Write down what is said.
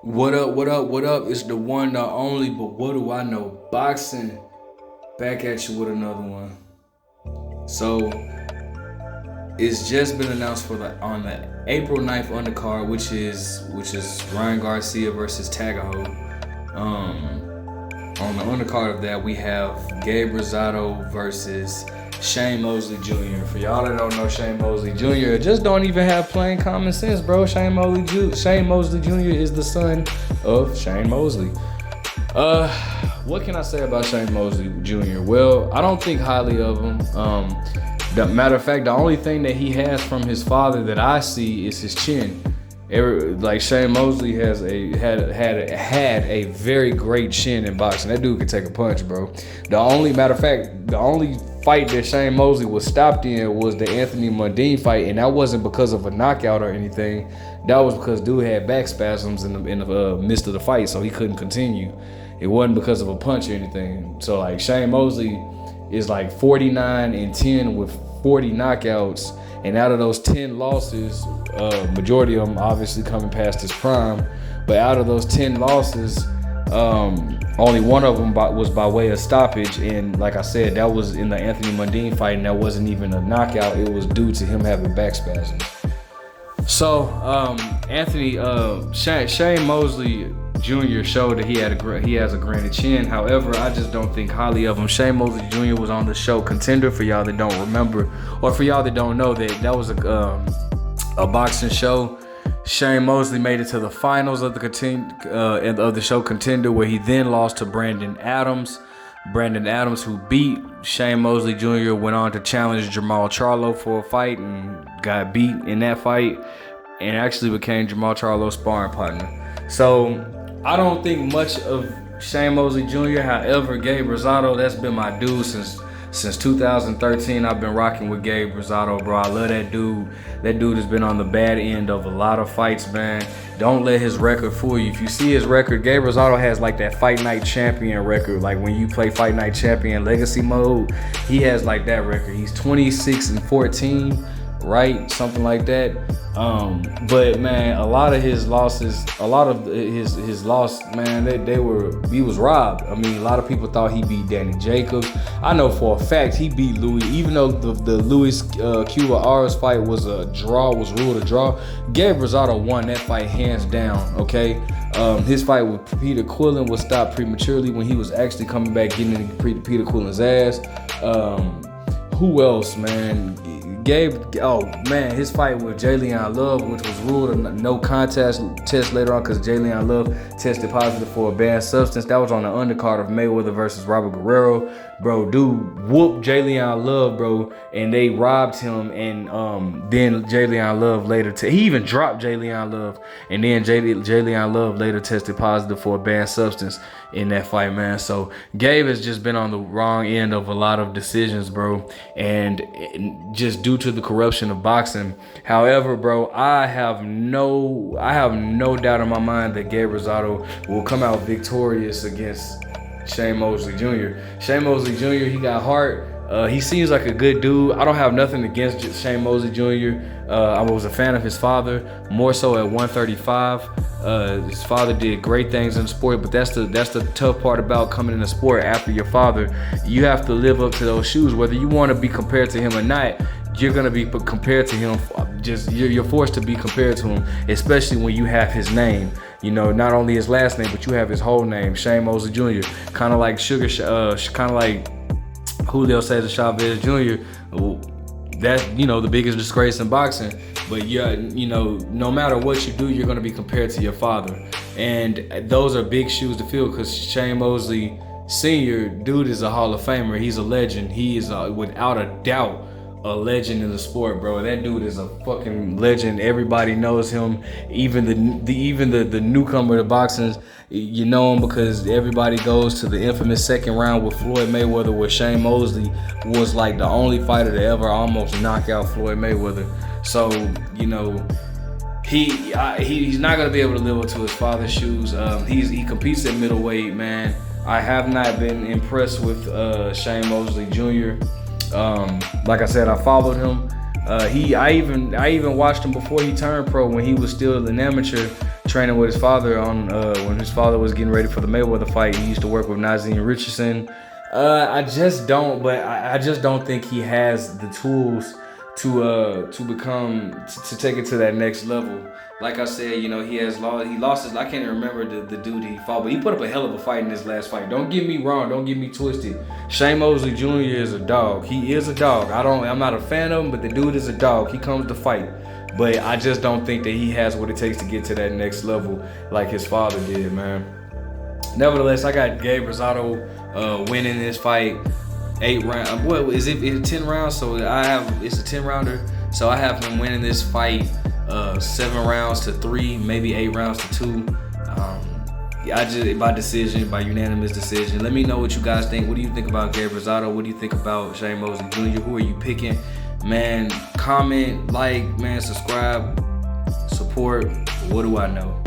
What up, what up, what up? It's the one, the only, but what do I know? Boxing. Back at you with another one. So, it's just been announced for on the April 9th undercard, which is Ryan Garcia versus Tagoe. On the undercard of that, we have Gabe Rosado versus Shane Mosley Jr. For y'all that don't know Shane Mosley Jr., just don't even have plain common sense, bro. Shane Mosley Jr. is the son of Shane Mosley. What can I say about Shane Mosley Jr.? Well, I don't think highly of him. The matter of fact, the only thing that he has from his father that I see is his chin. Like Shane Mosley had a very great chin in boxing. That dude could take a punch, bro. The only fight that Shane Mosley was stopped in was the Anthony Mundine fight, and that wasn't because of a knockout or anything. That was because dude had back spasms in the midst of the fight, so he couldn't continue. It wasn't because of a punch or anything. So like Shane Mosley is like 49-10 with 40 knockouts, and out of those 10 losses, majority of them obviously coming past his prime, but out of those 10 losses, only one of them was by way of stoppage, and like I said, that was in the Anthony Mundine fight, and that wasn't even a knockout. It was due to him having back spasms. So Shane Mosley Jr. showed that he has a granite chin. However, I just don't think highly of him. Shane Mosley Jr. was on the show Contender, for y'all that don't remember, or for y'all that don't know, that was a boxing show. Shane Mosley made it to the finals of the show Contender, where he then lost to Brandon Adams. Brandon Adams, who beat Shane Mosley Jr., went on to challenge Jamal Charlo for a fight and got beat in that fight, and actually became Jamal Charlo's sparring partner. So I don't think much of Shane Mosley Jr. However, Gabe Rosado, that's been my dude since 2013. I've been rocking with Gabe Rosado, bro. I love that dude. That dude has been on the bad end of a lot of fights, man. Don't let his record fool you. If you see his record, Gabe Rosado has like that Fight Night Champion record. Like when you play Fight Night Champion Legacy mode, he has like that record. He's 26-14, right? Something like that. But man, a lot of his losses, man, he was robbed. I mean, a lot of people thought he beat Danny Jacobs. I know for a fact he beat Louis, even though the Luis Cuba Aras fight was ruled a draw. Gabe Rosado won that fight hands down, okay? His fight with Peter Quillen was stopped prematurely when he was actually coming back getting into Peter Quillen's ass. Who else, man? Gabe, oh man, his fight with Jalen Love, which was ruled a no contest test later on because Jalen Love tested positive for a banned substance. That was on the undercard of Mayweather versus Robert Guerrero. Bro, dude whooped Jalen Love, bro, and they robbed him, and then Jalen Love later, he even dropped Jalen Love, and then Jalen Love later tested positive for a banned substance in that fight, man. So Gabe has just been on the wrong end of a lot of decisions, bro, and just due to the corruption of boxing. However, bro, I have no doubt in my mind that Gabe Rosado will come out victorious against Shane Mosley Jr. Shane Mosley Jr., he got heart. He seems like a good dude. I don't have nothing against Shane Mosley Jr. I was a fan of his father, more so at 135. His father did great things in the sport, but that's the tough part about coming in the sport after your father. You have to live up to those shoes. Whether you want to be compared to him or not, you're gonna be compared to him. You're forced to be compared to him, especially when you have his name. You know, not only his last name, but you have his whole name, Shane Mosley Jr. Kind of like Julio Cesar Chavez Jr. That's, the biggest disgrace in boxing. But yeah, no matter what you do, you're gonna be compared to your father, and those are big shoes to fill. Because Shane Mosley Sr., dude, is a Hall of Famer. He's a legend. He is without a doubt a legend in the sport, bro. That dude is a fucking legend. Everybody knows him. Even the newcomer to boxing, you know him because everybody goes to the infamous second round with Floyd Mayweather, where Shane Mosley was like the only fighter to ever almost knock out Floyd Mayweather. So he's not gonna be able to live up to his father's shoes. He competes at middleweight, man. I have not been impressed with Shane Mosley Jr. Like I said, I followed him. I even watched him before he turned pro when he was still an amateur. training with his father on when his father was getting ready for the Mayweather fight. He used to work with Nazim Richardson. I just don't think he has the tools to become to take it to that next level. Like I said, he lost his, I can't even remember the dude he fought, but he put up a hell of a fight in this last fight. Don't get me wrong, don't get me twisted. Shane Mosley Jr. is a dog. He is a dog. I'm not a fan of him, but the dude is a dog. He comes to fight. But I just don't think that he has what it takes to get to that next level like his father did, man. Nevertheless, I got Gabe Rosado winning this fight. 8 rounds. What is it? It's 10 rounds. So it's a 10 rounder. So I have him winning this fight 7 rounds to 3, maybe 8 rounds to 2. I just by unanimous decision. Let me know what you guys think. What do you think about Gabe Rosado? What do you think about Shane Mosley Jr.? Who are you picking? Man, comment, like, man, subscribe, support. What do I know?